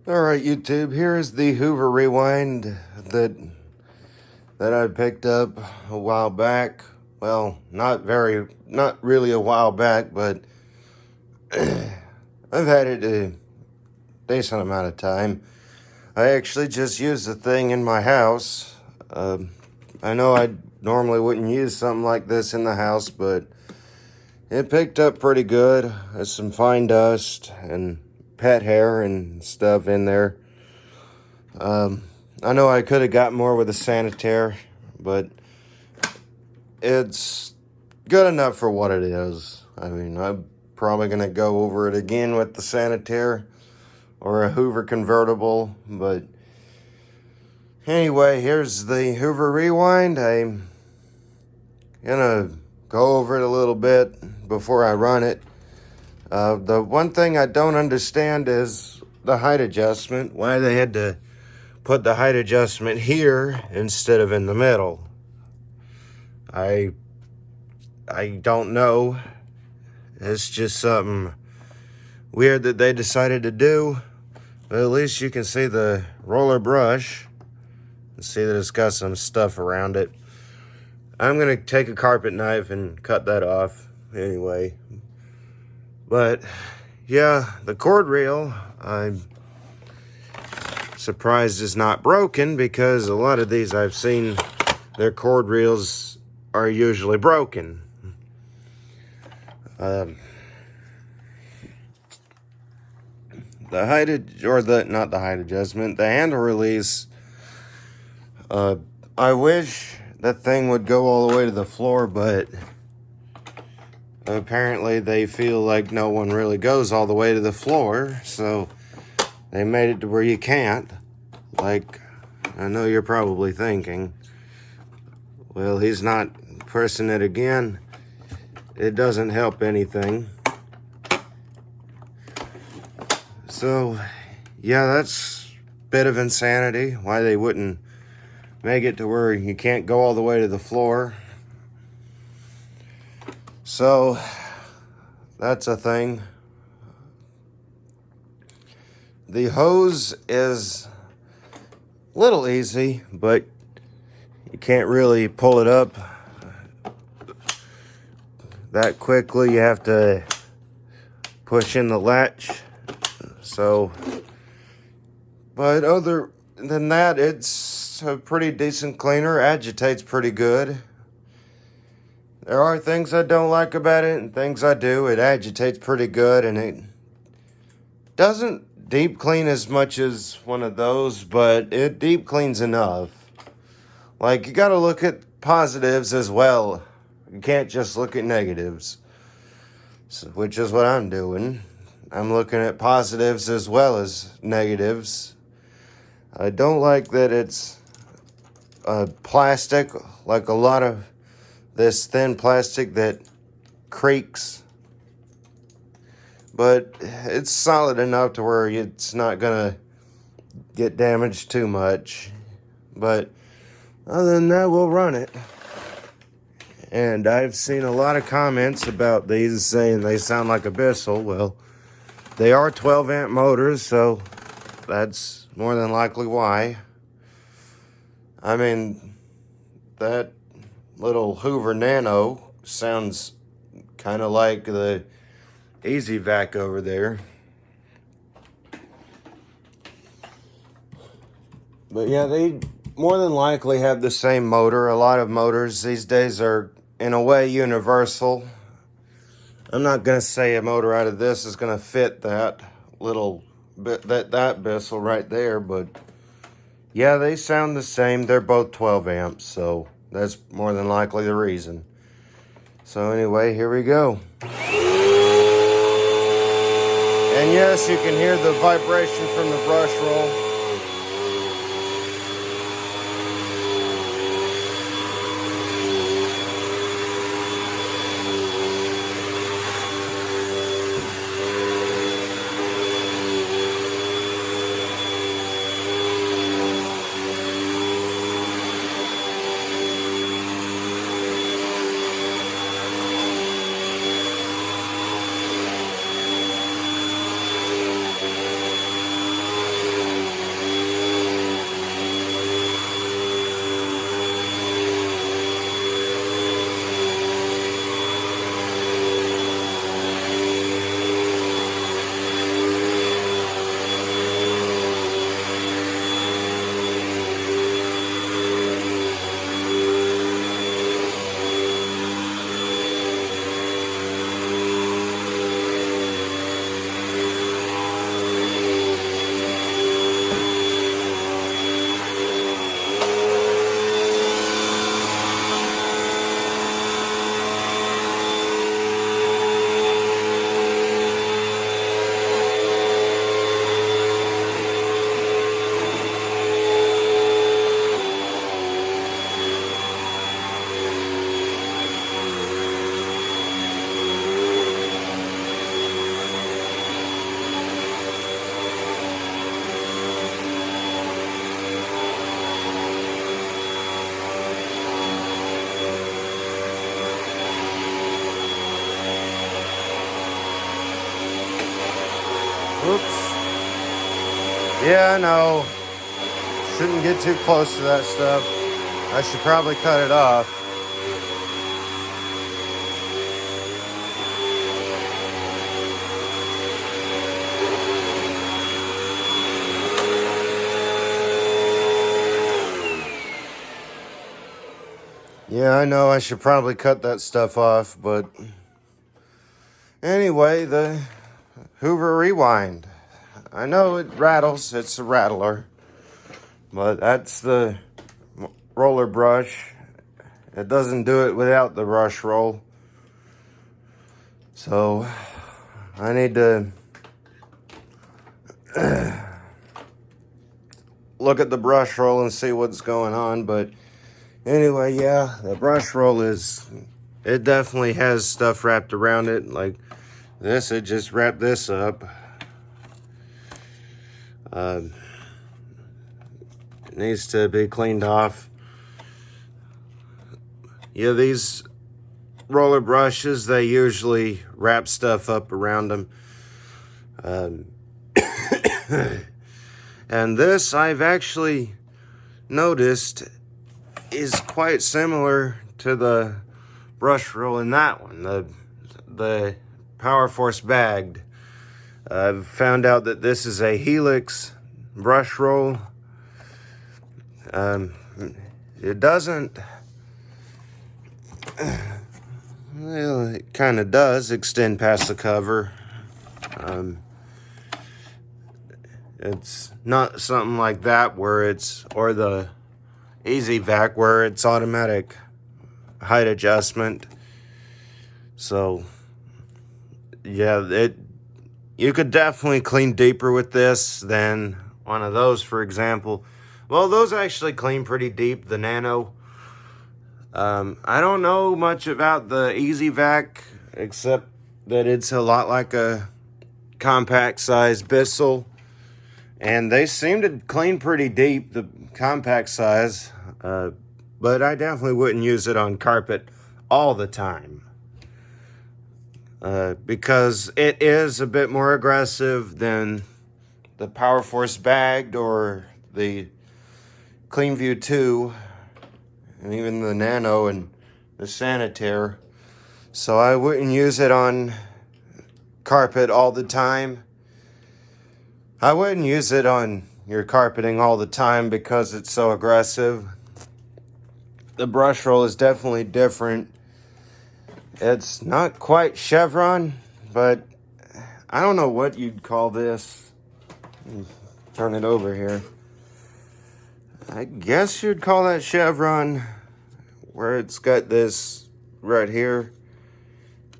Alright, YouTube, here is the Hoover Rewind that I picked up a while back. Well, not really a while back, but I've had it a decent amount of time. I actually just used the thing in my house. I know I normally wouldn't use something like this in the house, but it picked up pretty good. There's some fine dust and pet hair and stuff in there. I know I could have got more with a sanitaire, but it's good enough for what it is. I mean, I'm probably going to go over it again with the sanitaire or a Hoover convertible, but anyway, here's the Hoover Rewind. I'm going to go over it a little bit before I run it. The one thing I don't understand is the height adjustment, why they had to put the height adjustment here instead of in the middle. I don't know. It's just something weird that they decided to do. But at least you can see the roller brush and see that it's got some stuff around it. I'm going to take a carpet knife and cut that off anyway. But yeah, the cord reel, I'm surprised is not broken, because a lot of these I've seen, their cord reels are usually broken. The handle release, I wish that thing would go all the way to the floor, but apparently they feel like no one really goes all the way to the floor, so they made it to where you can't. Like, I know you're probably thinking, well, he's not pressing it again. It doesn't help anything. So, yeah, that's a bit of insanity, why they wouldn't make it to where you can't go all the way to the floor. So, that's a thing. The hose is a little easy, but you can't really pull it up that quickly. You have to push in the latch. So, but other than that, it's a pretty decent cleaner. Agitates pretty good. There are things I don't like about it and things I do. It agitates pretty good, and it doesn't deep clean as much as one of those, but it deep cleans enough. Like, you gotta look at positives as well. You can't just look at negatives, which is what I'm doing. I'm looking at positives as well as negatives. I don't like that it's plastic, like a lot of this thin plastic that creaks. But it's solid enough to where it's not gonna get damaged too much. But other than that, we'll run it. And I've seen a lot of comments about these saying they sound like a Bissell. Well, they are 12 amp motors, so that's more than likely why. I mean, that little Hoover Nano sounds kind of like the Easy Vac over there. But yeah, they more than likely have the same motor. A lot of motors these days are, in a way, universal. I'm not going to say a motor out of this is going to fit that little bit, that Bissell right there, but yeah, they sound the same. They're both 12 amps, so that's more than likely the reason. So anyway, here we go. And yes, you can hear the vibration from the brush roll. Oops. Yeah, I know. Shouldn't get too close to that stuff. I should probably cut it off. Yeah, I know I should probably cut that stuff off, but anyway, the Hoover Rewind. I know it rattles, it's a rattler, but that's the roller brush. It doesn't do it without the brush roll. So I need to look at the brush roll and see what's going on. But anyway, yeah, the brush roll it definitely has stuff wrapped around it. Like this, it just wrapped this up. It needs to be cleaned off. Yeah, these roller brushes, they usually wrap stuff up around them. And this, I've actually noticed, is quite similar to the brush roll in that one, the Power Force bagged. I've found out that this is a Helix brush roll. It doesn't, well, it kind of does extend past the cover. It's not something like that where it's, or the Easy Vac where it's automatic height adjustment. So yeah, you could definitely clean deeper with this than one of those, for example. Well, those actually clean pretty deep, the Nano. I don't know much about the Easy Vac, except that it's a lot like a compact size Bissell. And they seem to clean pretty deep, the compact size. But I definitely wouldn't use it on carpet all the time. Because it is a bit more aggressive than the Power Force bagged or the Clean View 2 and even the Nano and the Sanitaire. So I wouldn't use it on carpet all the time. I wouldn't use it on your carpeting all the time because it's so aggressive. The brush roll is definitely different. It's not quite chevron, but I don't know what you'd call this. Turn it over here. I guess you'd call that chevron, where it's got this right here.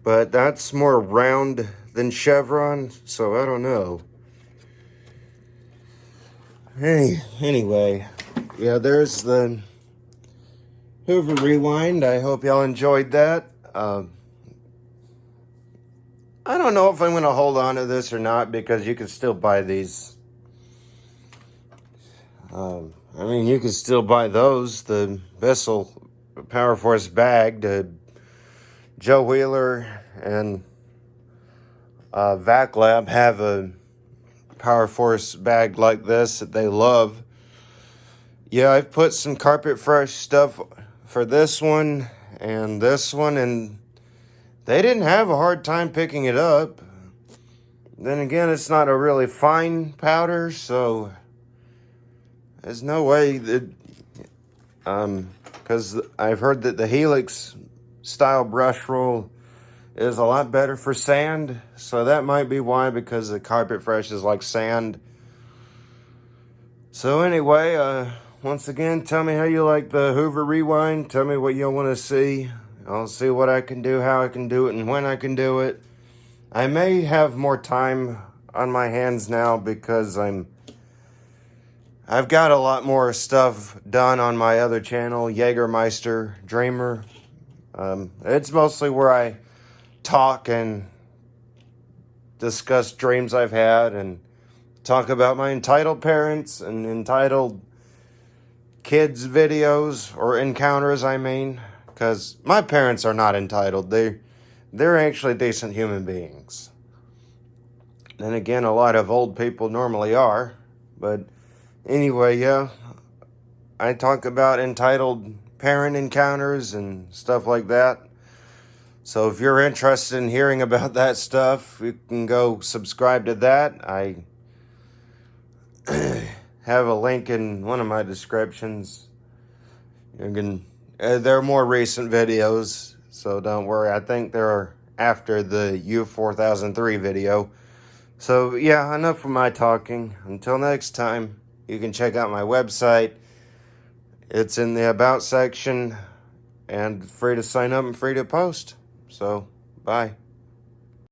But that's more round than chevron, so I don't know. Anyway, yeah, there's the Hoover Rewind. I hope y'all enjoyed that. I don't know if I'm going to hold on to this or not, because you can still buy these. I mean, you can still buy those. The Bissell Power Force bagged. Joe Wheeler and Vac Lab have a Power Force bag like this that they love. Yeah, I've put some Carpet Fresh stuff for this one, and they didn't have a hard time picking it up. Then again, it's not a really fine powder, so there's no way that, because I've heard that the Helix style brush roll is a lot better for sand, so that might be why, because the Carpet Fresh is like sand. So anyway, once again, tell me how you like the Hoover Rewind. Tell me what you want to see. I'll see what I can do, how I can do it, and when I can do it. I may have more time on my hands now because I've got a lot more stuff done on my other channel, Jägermeister Dreamer. It's mostly where I talk and discuss dreams I've had and talk about my entitled parents and entitled kids videos, or encounters, I mean, because my parents are not entitled. They're actually decent human beings. Then again, a lot of old people normally are. But anyway, yeah, I talk about entitled parent encounters and stuff like that. So if you're interested in hearing about that stuff, you can go subscribe to that. I have a link in one of my descriptions. You can, they're more recent videos, so don't worry. I think they're after the U4003 video. So yeah, enough of my talking. Until next time, you can check out my website. It's in the About section, and free to sign up and free to post. So, bye.